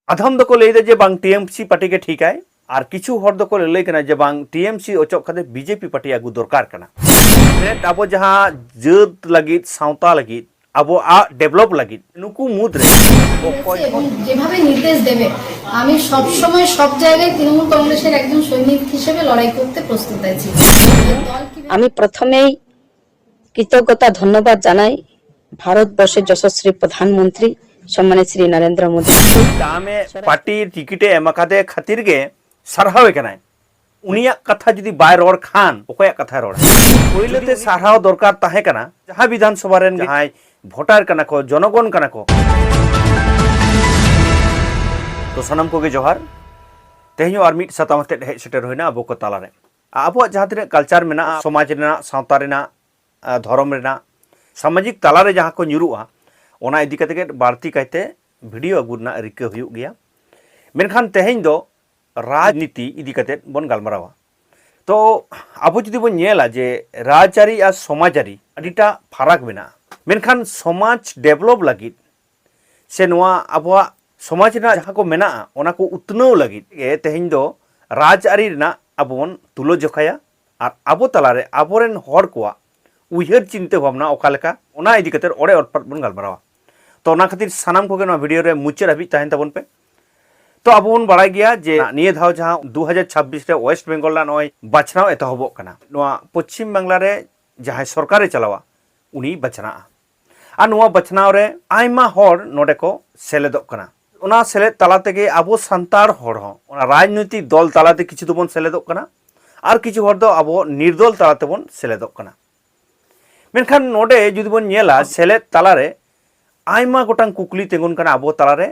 अधम दो को लैदा जे बांग टीएमसी पार्टी के ठीक है और किछु हर दो को लैक ना जे बांग टीएमसी ओचक खाते बीजेपी पार्टी आगु दरकार कना अब जहाँ जत लगित सावता लगित अब डेभलप लगित नुकु मुद्रे যেভাবে নির্দেশ দেবে আমি সব সময় সব জায়গায় তৃণমূল কংগ্রেসের একজন সৈনিক হিসেবে লড়াই করতে প্রস্তুত আছি। আমি প্রথমেই কৃতজ্ঞতা ধন্যবাদ জানাই ভারতবর্ষের যশস্বী প্রধানমন্ত্রী सम्मानित श्री नरेंद्र मोदी दामे पार्टी टिकिटे एमाकादे खातिर गे सरहाव कनाय उनिया कथा जुदी बाय रोड खान ओकया कथा रोड पहिले सरहाव दरकार ताहे कना जहां विधानसभा रेन जहां भोटार कना को जनगण कना को तो सनम को गे जोहार तेहयो आर मिट सतामते हे सेटर होइना अबो को तालारे अबो जहां तिने कल्चर मेना समाज रेना सावता रेना धर्म रेना सामाजिक तालारे जहां को न्युरुआ ओना इदी कते बाड़ती कहते वीडियो अगुना रिका हुयुग गया मेनखान तेहें दो राजनीति इदी कते बन गलमारावा तो अब जुदी बन नेला जे राजआरी आ समाजारी अडिटा फाराक मेना मेनखान समाज डेभलप लगित से नोआ अबवा समाज ना जहां को मेना ओना को उतनौ लगित ए तेहें दो राजआरी ना अबवन तुलो जखाया और अबो तलारे अबोरेन हर कोआ उयहर चिंते भावना ओकालेका ओना इदी कते ओरे अटपट बन गलमारावा तो ना खातिर सानाम को वीडियो रे मुचाद हाबी तहन तबन पे तो अब बन बड़ा गया जे निये धाव जहां 2026 रे वेस्ट बेंगल ना नय बाछनाव एतहबो कना नोआ पश्चिम बांग्ला रे जहां सरकारे चलावा उनी बाछना आ नोआ बाछनाव रे आइमा हर नोडे को सेलेदोग कना ओना सेलेद तला तेगे आबो सांतार हर हो ओना राजनीतिक दल तलाते किछु दोबन सेलेदोग कना आर किछु हर दो आबो निर्दल तलाते बन सेलेदोग कना मेनखान नोडे जुदी बन नेला सेलेद तलारे आइमा गोटां कुकली तेंगुन कना आबो तालारे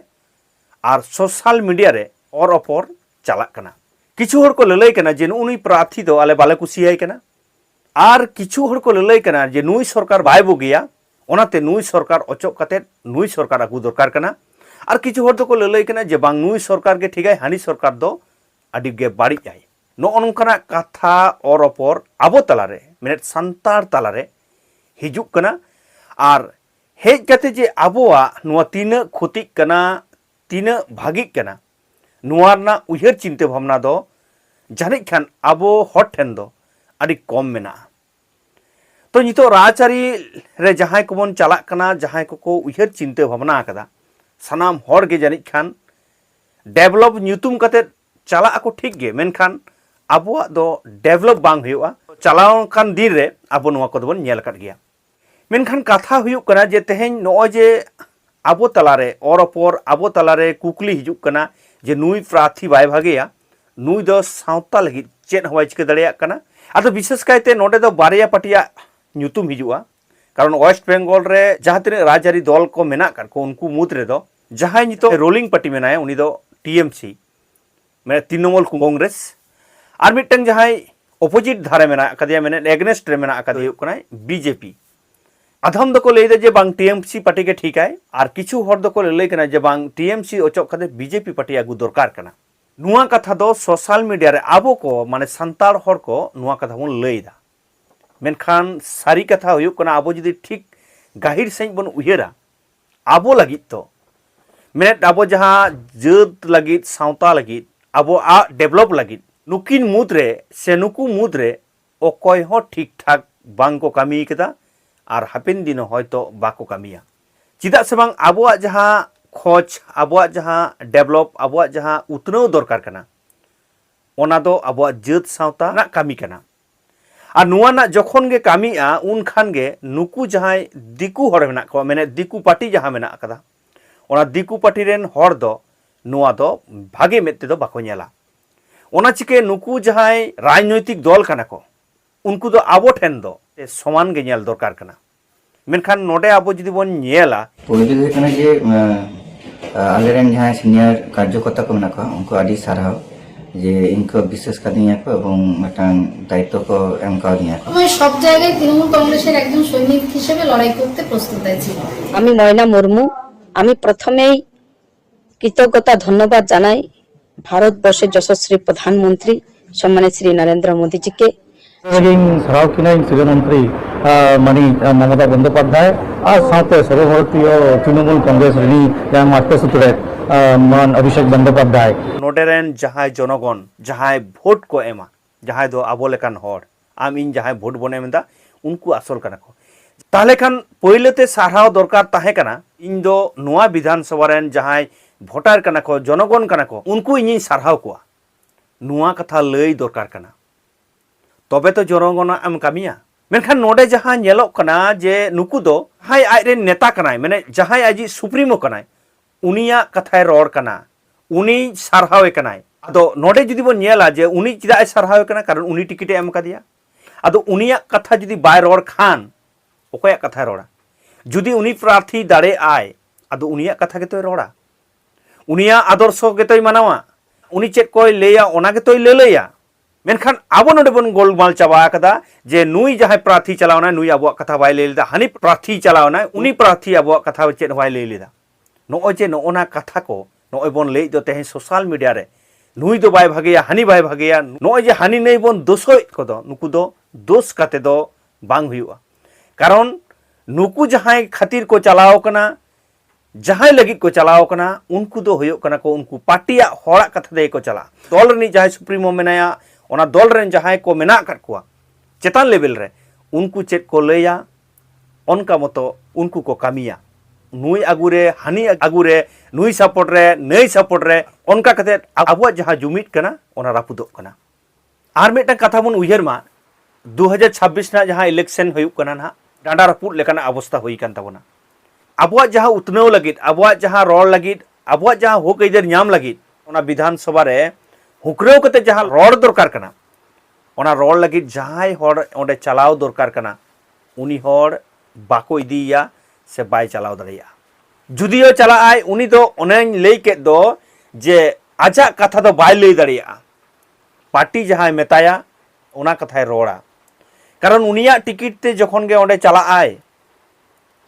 और सोशल मीडिया रे और अपर चालाक कना किछु हर को ललई कना जे नुई प्रार्थी दो आले बाले कुसियाई कना और किछु हर को ललई कना जे नुई सरकार बाय बगिया ओनाते नुई सरकार अचक काते नुई सरकार आगु दरकार कना और किछु हर दो को ललई कना जे बांग नुई सरकार के ठीकाय हानि सरकार दो आदि गे बाड़ी जाय नो अनकना कथा और अपर आबो तालारे मिनट संतार तालारे हिजुक कना और हेज कते जे आबोआ नुआ तीन खुतिक कना तीन भागिक कना नुआ ना उयहर चिंते भावना दो जानिक खान आबो हर ठेन दो आदि कम मेना तो नितो राजआरी रे जहां को बन चालाक कना जहां को उयहर चिंते भावना कदा सनाम हर गे जानिक खान डेभलप न्यूतुम कते चालाक को ठीक गे मेनखान आबोआ दो डेभलप बांग हुआ चलाव खान दिन रे आबो नुआ को बन नेल काट गया मेनखान कथा हुयुग कना जे तेहें नोय जे आबो तलारे और अपर आबो तलारे कुकली हिजुग कना जे नुई प्रार्थी बाय भागेया नुई दो सावता लगी चेद हवाई चिका दड़िया कना आदो विशेष कायते नोडे दो बारिया पाटिया न्युतुम हिजुआ कारण वेस्ट बेंगल रे जहां तिने राजआरी दल को मेना कर को उनको मुद रे दो जहां नितो रोलिंग पार्टी मेनाय उनी दो टीएमसी माने तृणमूल कांग्रेस आर मिटन जहां अपोजिट धारे मेना कदिया मेने एगनेस्ट रे मेना कदिया कना बीजेपी अधम दो को लैदा जे बांग टीएमसी पार्टी के ठीक है और किछु हर दो को लैक जे बांग टीएमसी ओचक खाते बीजेपी पार्टी आगु दरकार कना नुआ कथा दो सोशल मीडिया रे आबो को माने संतार हर को नुआ कथा बन लैदा मेनखान सारी कथा हुयुग कना आबो जदि ठीक गाहिर सही बन उयहरा आबो लगित तो मेने आबो जहां जत लगित सावता लगित आबो डेभलप लगित नुकिन मुद्रे से नुकु मुद्रे ओकय हो ठीक ठाक बांग को कामी केदा और हापिन दिन हयतो बाको कामिया चिदा से बांग आबोआ जहां खोज आबोआ जहां डेभलप आबोआ जहां उतनौ दरकार कना ओना दो आबोआ जत सावता ना कामी कना और नुआ ना जखन गे कामिया उन खान गे नुकु जहां दिकु हर मेना को माने दिकु पार्टी जहां मेना कदा ओना दिकु पार्टी रेन हर दो नुआ दो भागे मेते दो बाको नेला ओना चिके नुकु जहां राजनैतिक दल कना को उनको दो आबो ठेन दो समान गे नेल दरकार कना मेनखान नोडे आबो जदि बन नेला पहिले दो कना जे आलेरेन जहां सीनियर कार्यकर्ता को मेना को उनको आदि साराव जे इनको विशेष कादिया को এবং মটান দায়িত্ব को এম কাদিয়া আমি সব জায়গায় তৃণমূল কংগ্রেসের একজন সৈনিক হিসেবে লড়াই করতে প্রস্তুত আছি। আমি ময়না মুর্মু আমি প্রথমেই কৃতজ্ঞতা ধন্যবাদ জানাই ভারতবর্ষের যশস্বী প্রধানমন্ত্রী সম্মানিত শ্রী নরেন্দ্র মোদীজিকে সারাও কিনা শিক্ষামন্ত্রী মানি মমতা বন্দ্যোপাধ্যায় আর সাথে সর্বভারতীয় তৃণমূল কংগ্রেস রিনি মাস্টার সুত্রের মান অভিষেক বন্দ্যোপাধ্যায় नोडेरेन जहां जनगण जहां भोट को एमा जहां दो आबो लेकान हर आम इन जहां भोट बन एमदा उनको आसल कना को ताहले खान पहलेते साराव दरकार ताहे कना इन दो नोआ विधानसभा रेन जहां भोटार कना को जनगण कना को उनको इन साराव को नोआ कथा लई दरकार कना तबे तो जनगण एम कामिया मेनखान नोडे जहां नेलोक कना जे नुकु दो हाय आइरे नेता कनाय माने जहां आजि सुप्रीमो कनाय उनिया कथाय रोड कना उनी सारहावे कनाय आदो नोडे जुदी बन नेला जे उनी चिदा सारहावे कना कारण उनी टिकिटे एम कदिया आदो उनिया कथा जुदी बाय रोड खान ओकया कथा रोड़ा जुदी उनी प्रार्थी दाड़े आय आदो उनिया कथा गेतोय रोड़ा उनिया आदर्श गेतोय मानावा उनी चेक कोय लेया ओना गेतोय लेलैया मेनखान आबो नोडे बन गोलमाल चाबा कदा जे नुई जहाय प्रार्थी चलावना नुई आबो कथा बाय लेलेदा हानि प्रार्थी चलावना उनी प्रार्थी आबो कथा चेक बाय लेलेदा नोय जे नोना कथा को नोय बन ले दो तेहे सोशल मीडिया रे नुई दो बाय भागेया हानि बाय भागेया नोय जे हानि नै बन दोषोय कदो नुकु दो दोष काते दो बांग हुआ कारण नुकु जहाय खातिर को चलाव कना जहाय लगित को चलाव कना उनको दो हुयो कना को उनको पार्टिया होड़ा कथा दे को चला दल रनी जहाय सुप्रीमो मेनाया ओना दल रेन जहाय को मेना कर कुआ चेतान लेवल रे उनको चेक को लेया उनका मतो उनको को कामिया नुई आगुरे हानि आगुरे नुई सपोर्ट रे नई सपोर्ट रे उनका कते आबुआ जहां जुमिट कना ओना रापुदो कना आर मेटा कथा बन उयहर मा 2026 ना जहां इलेक्शन हुई कना ना डांडा रापुद लेकाना अवस्था हुई कान ताबोना आबुआ जहां उतनव लगित आबुआ जहां रोड लगित आबुआ जहां होक इधर नाम लगित ओना विधानसभा रे हुकरेव कते जहां रोड दरकार कना ओना रोड लगित जहां होड़ ओंडे चलाव दरकार कना उनी होड़ बाको इदिया से बाय चलाव दरिया जुदियो चला आय उनी दो ओनेन लई के दो जे आजा कथा दो बाय लई दरिया पार्टी जहां मेताया ओना कथाय रोड़ा कारण उनिया टिकिट ते जखन गे ओंडे चला आय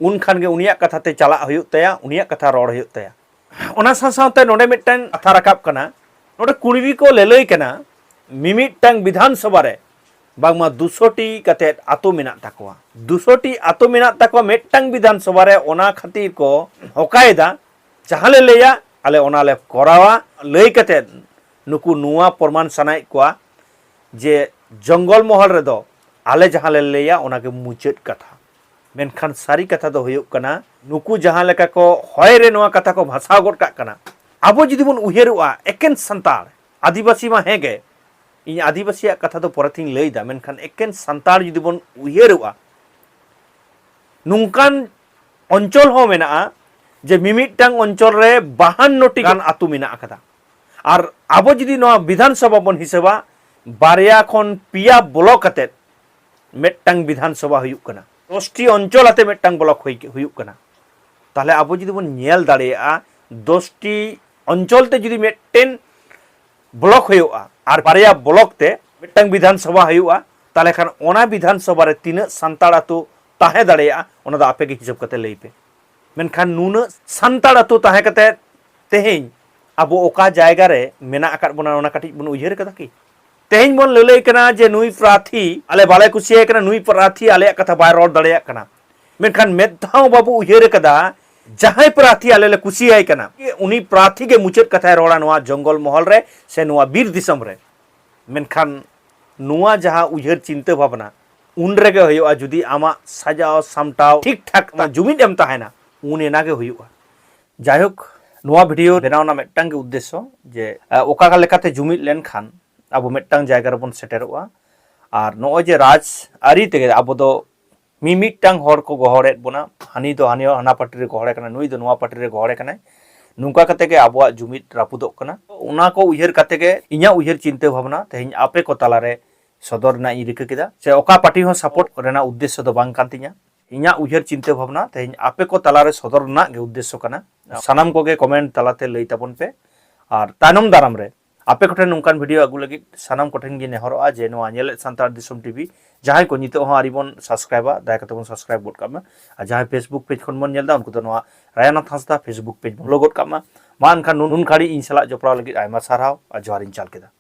उन खान गे उनिया कथा ते चला हुयुग तया उनिया कथा रोड़ हुयुग तया ओना साथ नोडे मिटन कथा रकाब कना नोडे कुणबी को लेलई कना मिमिटन विधानसभा रे बागमा 200टी कते आतो मेना ताकवा 200टी आतो मेना ताकवा मेटन विधानसभा रे ओना खातिर को होकायदा जहाले लेया आले ओना ले करावा लई कते नुकु नुआ प्रमाण सनाय कोआ जे जंगल महल रे दो आले जहाले लेया ओना के मुचेत कथा मेनखान सारी कथा दो हुयुग कना नुकु जहां लेका को होय रे नोआ कथा को भाषा गोट का कना आबो जुदी बन उहेरुआ एकेन संतार आदिवासी मा हेगे इन आदिवासी कथा तो परथिन लैदा मेनखान एकेन संतार जुदी बन उहेरुआ नुंकान अंचल हो मेना जे मिमिटटांग अंचल रे 52टी गान आतु मेना कदा आर आबो जुदी नोआ विधानसभा बन हिसाबा बारिया खन पिया ब्लॉक कते मेटटांग विधानसभा हुयुग कना 10टी अंचल आते मेटटांग ब्लॉक हुयुग कना ताहले आबो जुदी बन नेल दाड़ेया 10टी अंचल ते जुदी मेटेन ब्लॉक हुयुआ आर बारिया ब्लॉक ते मेटटांग विधानसभा हुयुआ ताहले खान ओना विधानसभा रे तीना संताड़ आतु ताहे दाड़ेया ओना दा आपे के हिसाब कते लई पे मेनखान नुना संताड़ आतु ताहे कते तेहेन आबो ओका जायगा रे मेना आकाद बना ओना काटी बन उयहर कदा की तेहेन बन ललई कना जे नुई प्रार्थी आले बाले कुसिया कना नुई प्रार्थी आले कथा बाय रोड दाड़ेया कना मेनखान मेधाव बाबू उयहर कदा जहां प्रार्थी आले ले कुसियाय कना उनी प्रार्थी के मुचेत कथा रोड़ा नोआ जंगल महल रे से नोआ बीर दिसम रे मेनखान नोआ जहां उयहर चिंता भावना उन रेगे होयुआ जुदी आमा सजाव सामटाव ठीक ठाक जुमिद एम ताहेना उन एनागे होयुआ जायहोक नोआ वीडियो बनावना मेटटांग के उद्देश्य जे ओका लेकाते जुमिद लेन खान आबो मेटटांग जायगा रे बन सेटेरोआ आर नोय जे राज आरी तेगे आबो दो मिमिटटांग हर को गहरेत बोना हानि दो हानियो हाना पार्टी रे गहरे कना नुई दो नोआ पार्टी रे गहरे कना नुका कते के आबो जुमिद रापुदोक कना ओना को उयहर कते के इnya उयहर चिंता भावना तेहिं आपे को ताला रे सदर ना इ रिका केदा से ओका पार्टी हो सपोर्ट रेना उद्देश्य दो बांग कान तिnya इnya उयहर चिंता भावना तेहिं आपे को ताला रे सदर ना गे उद्देश्य कना सानाम को गे कमेंट तालाते लई ताबन पे आर तानम दाराम रे आपे कोठे नुकान वीडियो आगु लगी सानाम कोठेन गे नेहरोआ जे नोआ नेले सांतार दिसम टीवी जहां को नितो हो आरिबन सब्सक्राइबा दाय कते बन सब्सक्राइब गोट कामा आ जहां फेसबुक पेज खन मन नेलदा उनको तो नोआ रायनाथ हांसदा फेसबुक पेज फॉलो गोट कामा मान खान नुन खाड़ी इन सला जपराव लगी आयमा साराव आ जोहार इन चाल केदा।